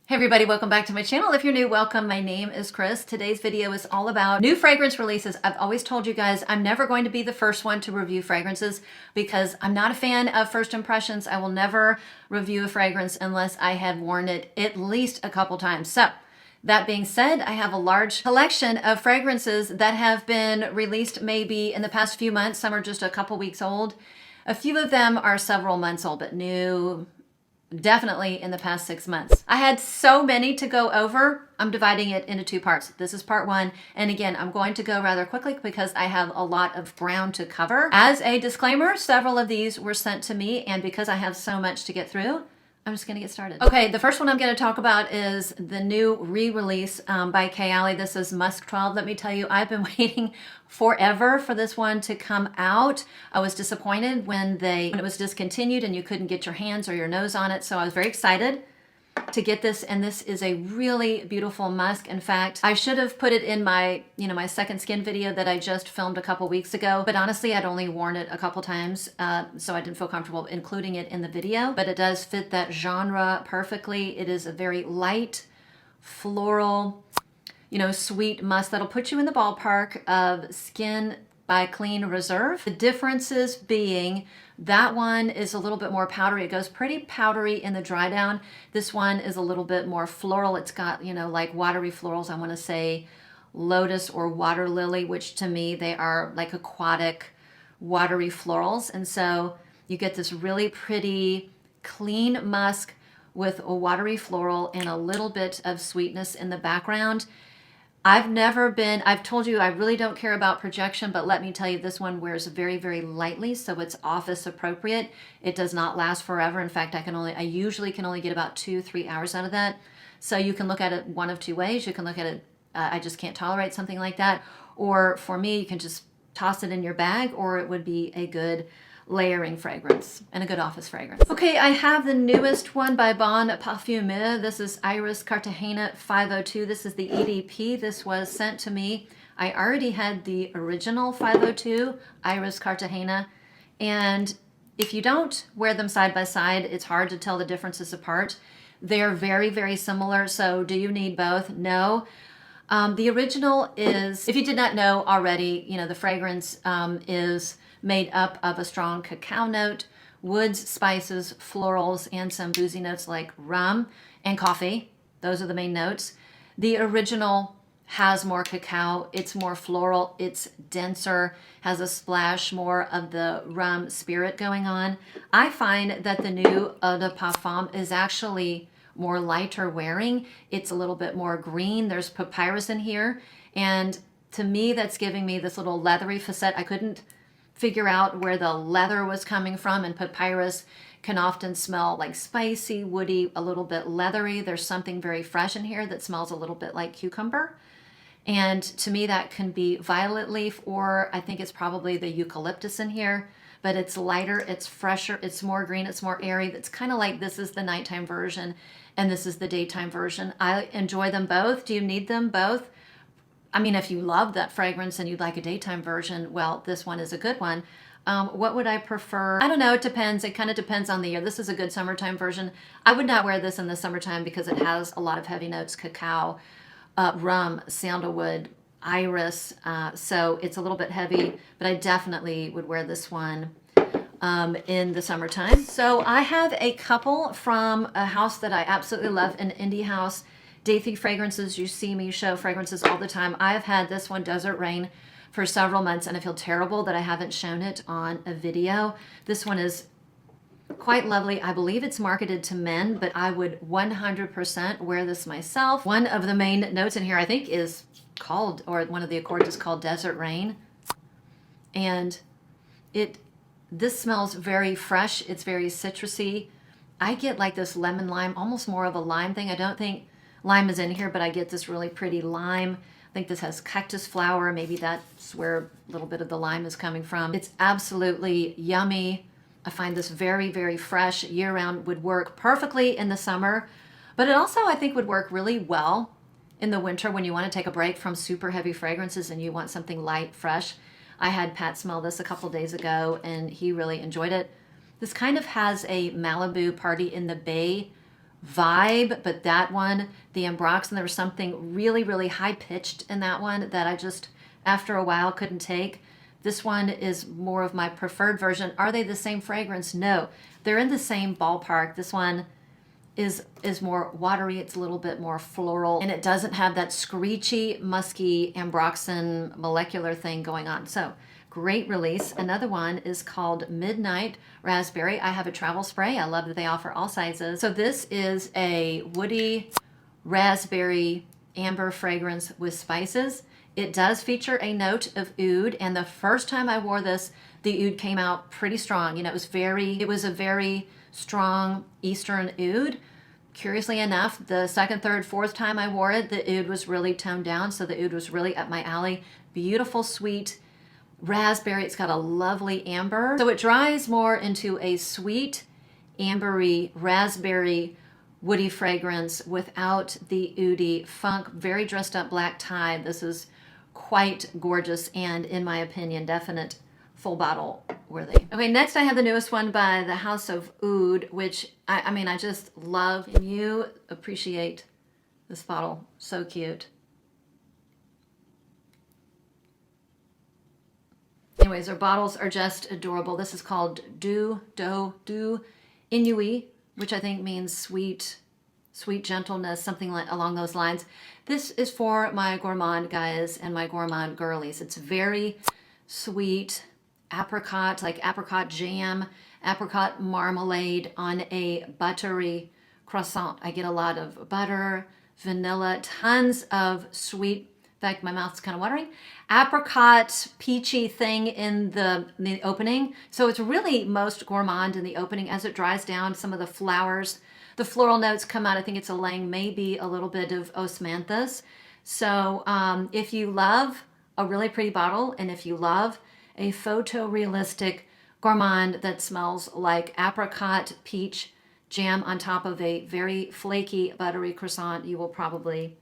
Hey everybody, welcome back to my channel. If you're new, welcome. My name is Chris. Today's video is all about new fragrance releases. I've always told you guys I'm never going to be the first one to review fragrances because I'm not a fan of first impressions. I will never review a fragrance unless I have worn it at least a couple times. So that being said, I have a large collection of fragrances that have been released maybe in the past few months. Some are just a couple weeks old. A few of them are several months old, but new. Definitely in the past 6 months. I had so many to go over. I'm dividing it into two parts. This is part one. And again, I'm going to go rather quickly because I have a lot of ground to cover. As a disclaimer, several of these were sent to me, and because I have so much to get through, I'm just gonna get started. Okay, the first one I'm gonna talk about is the new re-release by Kayali. This is Musk 12. Let me tell you, I've been waiting forever for this one to come out. I was disappointed when it was discontinued and you couldn't get your hands or your nose on it, so I was very excited to get this, and this is a really beautiful musk. In fact, I should have put it in my, my second skin video that I just filmed a couple weeks ago, but honestly, I'd only worn it a couple times, so I didn't feel comfortable including it in the video, but it does fit that genre perfectly. It is a very light, floral, sweet musk that'll put you in the ballpark of Skin by Clean Reserve. The differences being that one is a little bit more powdery. It goes pretty powdery in the dry down. This one is a little bit more floral. It's got, like watery florals. I want to say lotus or water lily, which to me, they are like aquatic watery florals. And so you get this really pretty clean musk with a watery floral and a little bit of sweetness in the background. I've told you I really don't care about projection, but let me tell you, this one wears very, very lightly, so it's office appropriate. It does not last forever. In fact, I usually can only get about 2-3 hours out of that. So you can look at it one of two ways. You can look at it, I just can't tolerate something like that. Or for me, you can just toss it in your bag, or it would be a good layering fragrance and a good office fragrance. Okay, I have the newest one by Parfumeur. This is Iris Cartagena 502. This is the EDP. This was sent to me. I already had the original 502 Iris Cartagena, and if you don't wear them side by side, it's hard to tell the differences apart. They're very, very similar, so do you need both? No. The original is, if you did not know already, the fragrance is made up of a strong cacao note, woods, spices, florals, and some boozy notes like rum and coffee. Those are the main notes. The original has more cacao, it's more floral, it's denser, has a splash more of the rum spirit going on. I find that the new Eau de Parfum is actually more lighter wearing. It's a little bit more green. There's papyrus in here, and to me, that's giving me this little leathery facet. I couldn't figure out where the leather was coming from, and papyrus can often smell like spicy, woody, a little bit leathery. There's something very fresh in here that smells a little bit like cucumber, and to me that can be violet leaf, or I think it's probably the eucalyptus in here, but it's lighter, it's fresher, it's more green, it's more airy. It's kind of like this is the nighttime version and this is the daytime version. I enjoy them both. Do you need them both? I mean, if you love that fragrance and you'd like a daytime version, well, this one is a good one. What would I prefer? I don't know. It depends. It kind of depends on the year. This is a good summertime version. I would not wear this in the summertime because it has a lot of heavy notes, cacao, rum, sandalwood, iris. So it's a little bit heavy, but I definitely would wear this one in the summertime. So I have a couple from a house that I absolutely love, an indie house. Day3 Fragrances. You see me show fragrances all the time. I've had this one, Desert Rain, for several months, and I feel terrible that I haven't shown it on a video. This one is quite lovely. I believe it's marketed to men, but I would 100% wear this myself. One of the main notes in here, I think, is called, or one of the accords is called Desert Rain, and this smells very fresh. It's very citrusy. I get like this lemon lime, almost more of a lime thing. I don't think lime is in here, but I get this really pretty lime. I think this has cactus flower. Maybe that's where a little bit of the lime is coming from. It's absolutely yummy. I find this very, very fresh. Year-round, would work perfectly in the summer, but it also, I think, would work really well in the winter when you want to take a break from super heavy fragrances and you want something light, fresh. I had Pat smell this a couple days ago, and he really enjoyed it. This kind of has a Malibu Party in the Bay vibe, but that one, the Ambroxan, there was something really, really high pitched in that one that I just, after a while, couldn't take. This one is more of my preferred version. Are they the same fragrance? No, they're in the same ballpark. This one is more watery, it's a little bit more floral, and it doesn't have that screechy, musky Ambroxan molecular thing going on. So great release. Another one is called Midnight Raspberry. I have a travel spray. I love that they offer all sizes. So this is a woody raspberry amber fragrance with spices. It does feature a note of oud, and the first time I wore this, the oud came out pretty strong. You know, it was a very strong Eastern oud. Curiously enough, the second, third, fourth time I wore it, the oud was really toned down, so the oud was really up my alley. Beautiful, sweet raspberry. It's got a lovely amber. So it dries more into a sweet, ambery, raspberry, woody fragrance without the oudy funk. Very dressed up black tie. This is quite gorgeous and, in my opinion, definite full bottle worthy. Okay, next I have the newest one by the House of Oud, which I mean, I just love. Can you appreciate this bottle? So cute. Anyways, their bottles are just adorable. This is called Doux Ennui, which I think means sweet gentleness, something like along those lines. This is for my gourmand guys and my gourmand girlies. It's very sweet, apricot, like apricot jam, apricot marmalade on a buttery croissant. I get a lot of butter, vanilla, tons of sweet, in fact, my mouth's kind of watering, apricot peachy thing in the opening. So it's really most gourmand in the opening. As it dries down, some of the flowers, the floral notes come out. I think it's ylang, maybe a little bit of osmanthus. So if you love a really pretty bottle, and if you love a photorealistic gourmand that smells like apricot peach jam on top of a very flaky buttery croissant, you will probably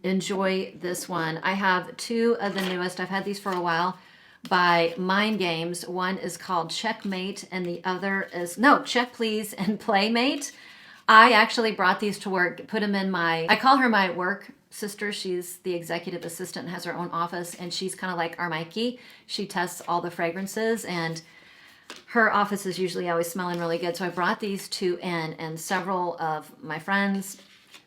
enjoy this one. I have two of the newest. I've had these for a while by Mind Games. One is called Checkmate and the other is, no, Check Please and Playmate. I actually brought these to work, put them in I call her my work sister. She's the executive assistant and has her own office, and she's kind of like our Mikey. She tests all the fragrances, and her office is usually always smelling really good. So I brought these two in, and several of my friends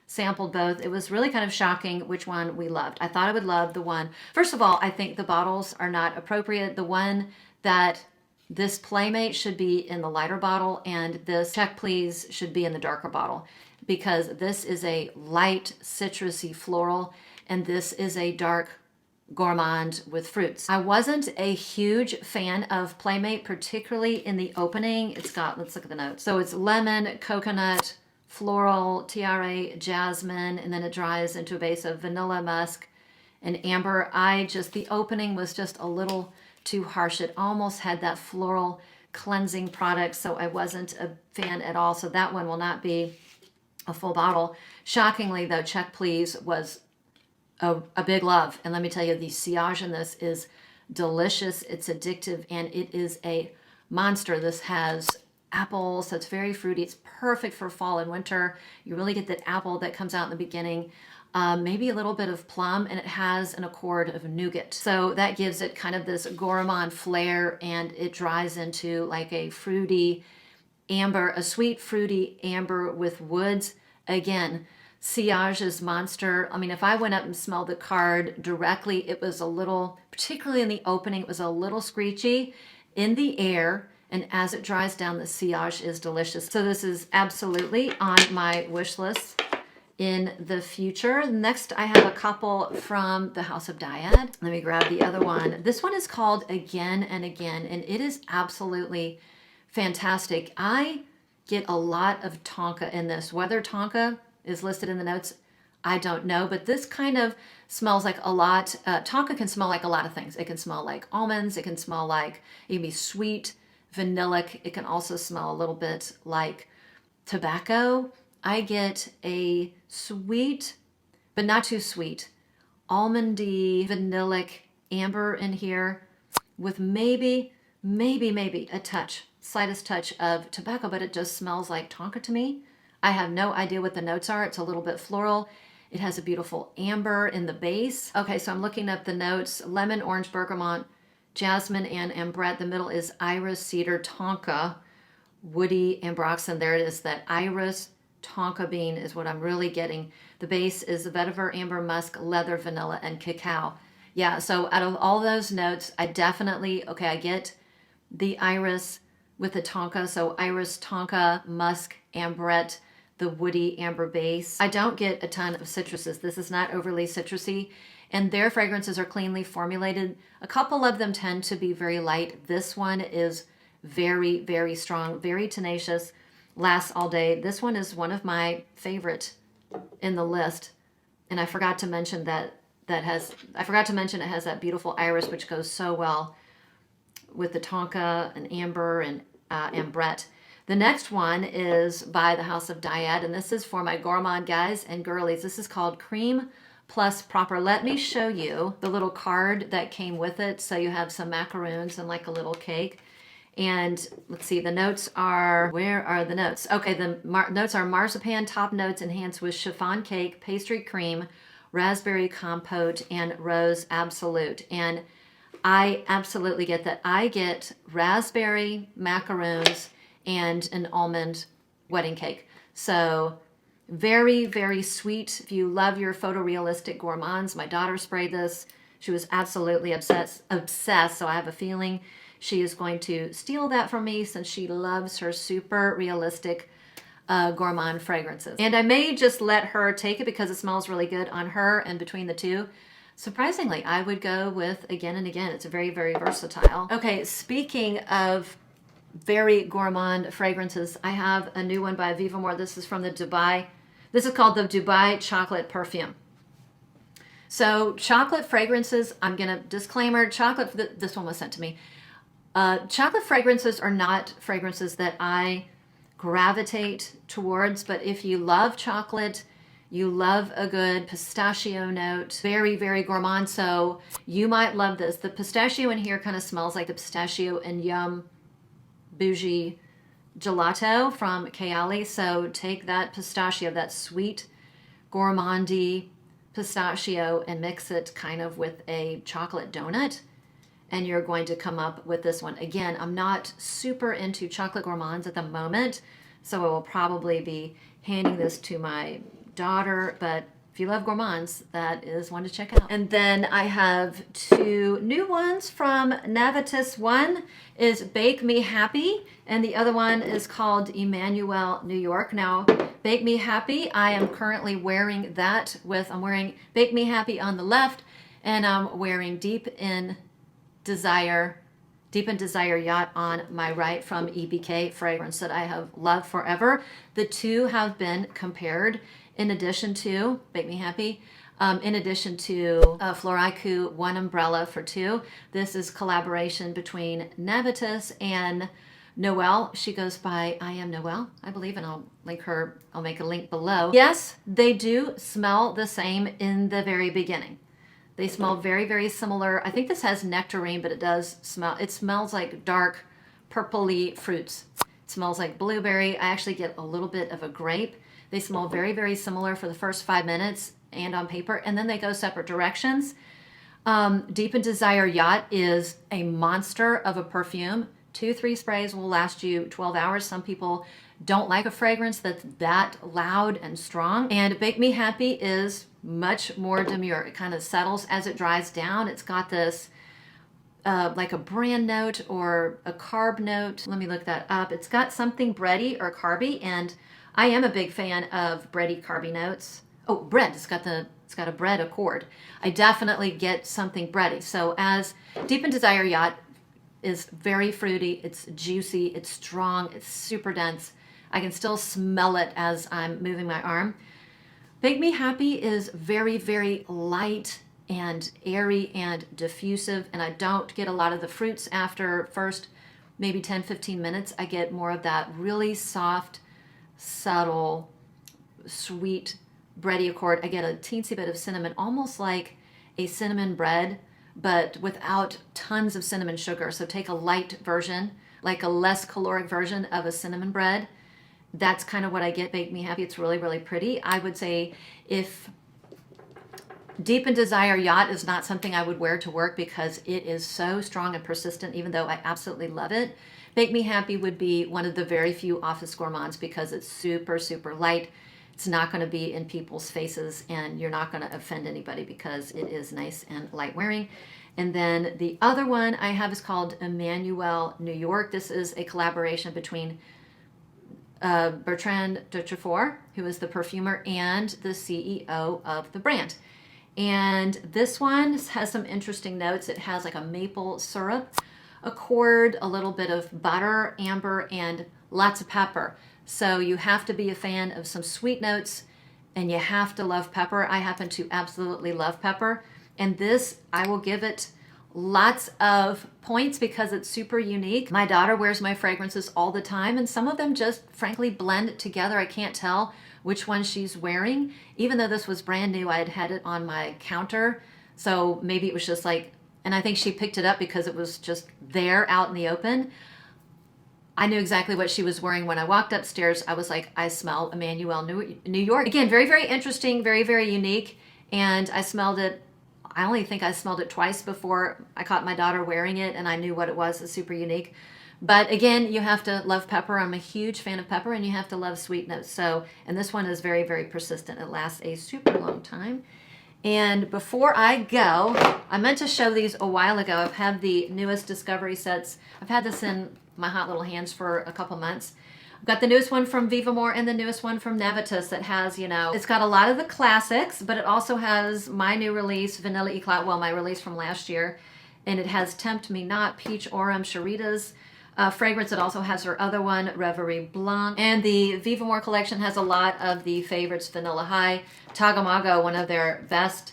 sampled both. It was really kind of shocking which one we loved. I thought I would love the one. First of all, I think the bottles are not appropriate. The one that this Playmate should be in the lighter bottle, and this Check Please should be in the darker bottle, because this is a light citrusy floral and this is a dark gourmand with fruits. I wasn't a huge fan of Playmate, particularly in the opening. It's got, let's look at the notes. So it's lemon, coconut, floral, tiare, jasmine, and then it dries into a base of vanilla, musk, and amber. The opening was just a little too harsh. It almost had that floral cleansing product, so I wasn't a fan at all. So that one will not be a full bottle. Shockingly though, Check Please was a big love. And let me tell you, the sillage in this is delicious. It's addictive and it is a monster. This has apple, so it's very fruity. It's perfect for fall and winter. You really get that apple that comes out in the beginning. Maybe a little bit of plum, and it has an accord of nougat. So that gives it kind of this gourmand flair, and it dries into like a fruity amber, a sweet fruity amber with woods. Again, Sillage's monster. I mean, if I went up and smelled the card directly, it was a little, particularly in the opening, it was a little screechy in the air. And as it dries down, the sillage is delicious. So this is absolutely on my wish list in the future. Next, I have a couple from the House of Dyad. Let me grab the other one. This one is called Again and Again, and it is absolutely fantastic. I get a lot of tonka in this. Whether tonka is listed in the notes, I don't know, but this kind of smells like a lot. Tonka can smell like a lot of things. It can smell like almonds. It can smell like, it can be sweet, vanillic. It can also smell a little bit like tobacco. I get a sweet, but not too sweet, almondy, vanillic amber in here with maybe a touch, slightest touch of tobacco, but it just smells like tonka to me. I have no idea what the notes are. It's a little bit floral. It has a beautiful amber in the base. Okay, so I'm looking up the notes. Lemon, orange, bergamot, jasmine, and ambrette. The middle is iris, cedar, tonka, woody, ambroxan. There it is, that iris tonka bean is what I'm really getting. The base is the vetiver, amber, musk, leather, vanilla, and cacao. Yeah, so out of all those notes, I definitely, okay, I get the iris with the tonka. So iris, tonka, musk, ambrette, the woody amber base. I don't get a ton of citruses. This is not overly citrusy, and their fragrances are cleanly formulated. A couple of them tend to be very light. This one is very, very strong, very tenacious, lasts all day. This one is one of my favorite in the list. And I forgot to mention it has that beautiful iris, which goes so well with the tonka and amber and ambrette. The next one is by the House of Dyad, and this is for my gourmand guys and girlies. This is called Crème Proper. Let me show you the little card that came with it. So you have some macaroons and like a little cake. And let's see, the notes are, where are the notes? Okay, the notes are marzipan, top notes enhanced with chiffon cake, pastry cream, raspberry compote, and rose absolute. And I absolutely get that. I get raspberry, macaroons, and an almond wedding cake. So very, very sweet. If you love your photorealistic gourmands, my daughter sprayed this. She was absolutely obsessed. So I have a feeling she is going to steal that from me since she loves her super realistic gourmand fragrances. And I may just let her take it because it smells really good on her, and between the two, surprisingly, I would go with again and again. It's very, very versatile. Okay, speaking of very gourmand fragrances, I have a new one by Vivamore. This is from the Dubai. This is called the Dubai Chocolate Perfume. So chocolate fragrances, I'm gonna disclaimer, chocolate, this one was sent to me. Chocolate fragrances are not fragrances that I gravitate towards, but if you love chocolate, you love a good pistachio note, very, very gourmand, so you might love this. The pistachio in here kind of smells like the pistachio and yum bougie gelato from Kayali. So take that pistachio, that sweet gourmandy pistachio, and mix it kind of with a chocolate donut, and you're going to come up with this one. Again, I'm not super into chocolate gourmands at the moment, so I will probably be handing this to my daughter, but if you love gourmands, that is one to check out. And then I have two new ones from Navitus. One is Bake Me Happy, and the other one is called Emanuel New York. Now, Bake Me Happy, I am currently wearing that with, I'm wearing Bake Me Happy on the left, and I'm wearing Deep in Desire Yacht on my right from EBK fragrance that I have loved forever. The two have been compared in addition to Bake Me Happy, in addition to Floricu One Umbrella for Two. This is collaboration between Navitus and Noelle. She goes by I Am Noelle, I believe, and I'll link her, I'll make a link below. Yes, they do smell the same in the very beginning. They smell very, very similar. I think this has nectarine, but it smells like dark purpley fruits. It smells like blueberry. I actually get a little bit of a grape. They smell very, very similar for the first 5 minutes and on paper, and then they go separate directions. Deep in Desire Yacht is a monster of a perfume. 2-3 sprays will last you 12 hours. Some people don't like a fragrance that's that loud and strong. And Bake Me Happy is much more demure. It kind of settles as it dries down. It's got this like a bran note or a carb note. Let me look that up. It's got something bready or carby, and I am a big fan of bready, carby notes. Oh, bread. It's got a bread accord. I definitely get something bready. So as Deep in Desire Yacht is very fruity, it's juicy, it's strong, it's super dense. I can still smell it as I'm moving my arm. Bake Me Happy is very, very light and airy and diffusive, and I don't get a lot of the fruits after first maybe 10-15 minutes. I get more of that really soft, subtle, sweet, bready accord. I get a teensy bit of cinnamon, almost like a cinnamon bread, but without tons of cinnamon sugar. So take a light version, like a less caloric version of a cinnamon bread, that's kind of what I get. Make Me Happy. It's really, really pretty. I would say if Deep in Desire Yacht is not something I would wear to work because it is so strong and persistent, even though I absolutely love it. Make Me Happy would be one of the very few office gourmands because it's super, super light. It's not going to be in people's faces, and you're not going to offend anybody because it is nice and light wearing. And then the other one I have is called Emanuel New York. This is a collaboration between Bertrand Duchefort, who is the perfumer and the CEO of the brand. And this one has some interesting notes. It has like a maple syrup, accord, a little bit of butter, amber, and lots of pepper. So you have to be a fan of some sweet notes, and you have to love pepper. I happen to absolutely love pepper. And this, I will give it lots of points because it's super unique. My daughter wears my fragrances all the time, and some of them just frankly blend together. I can't tell which one she's wearing. Even though this was brand new, I had it on my counter. So maybe it was just like, and I think she picked it up because it was just there out in the open. I knew exactly what she was wearing when I walked upstairs. I was like, I smell Emanuel New York. Again, very, very interesting, very, very unique. And I smelled it, I only think I smelled it twice before I caught my daughter wearing it, and I knew what it was. It's super unique. But again, you have to love pepper. I'm a huge fan of pepper, and you have to love sweet notes. So, and this one is very, very persistent. It lasts a super long time. And before I go, I meant to show these a while ago. I've had the newest Discovery sets. I've had this in my hot little hands for a couple months. I've got the newest one from Vivamore and the newest one from Navitus that has, you know, it's got a lot of the classics, but it also has my new release, Vanilla Eclat, well, my release from last year, and it has Tempt Me Not, Peach Aurum, Sharita's fragrance. It also has her other one, Reverie Blanc, and the Vivamore collection has a lot of the favorites, Vanilla High, Tagamago, one of their best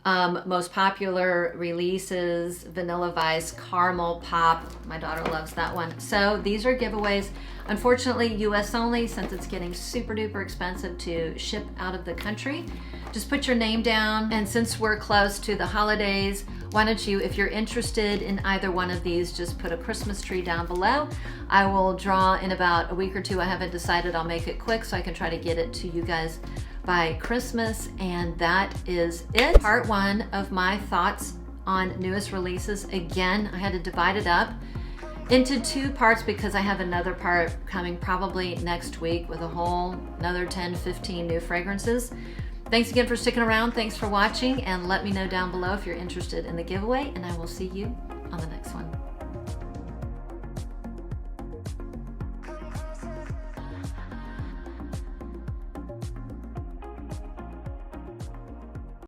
most popular releases, Vanilla Vice, Caramel Pop. My daughter loves that one. So these are giveaways. Unfortunately, US only, since it's getting super duper expensive to ship out of the country. Just put your name down. And since we're close to the holidays, why don't you, if you're interested in either one of these, just put a Christmas tree down below. I will draw in about a week or two. I haven't decided. I'll make it quick so I can try to get it to you guys by Christmas. And that is it. Part one of my thoughts on newest releases. Again, I had to divide it up into two parts because I have another part coming probably next week with a whole another 10, 15 new fragrances. Thanks again for sticking around. Thanks for watching, and let me know down below if you're interested in the giveaway, and I will see you on the next one.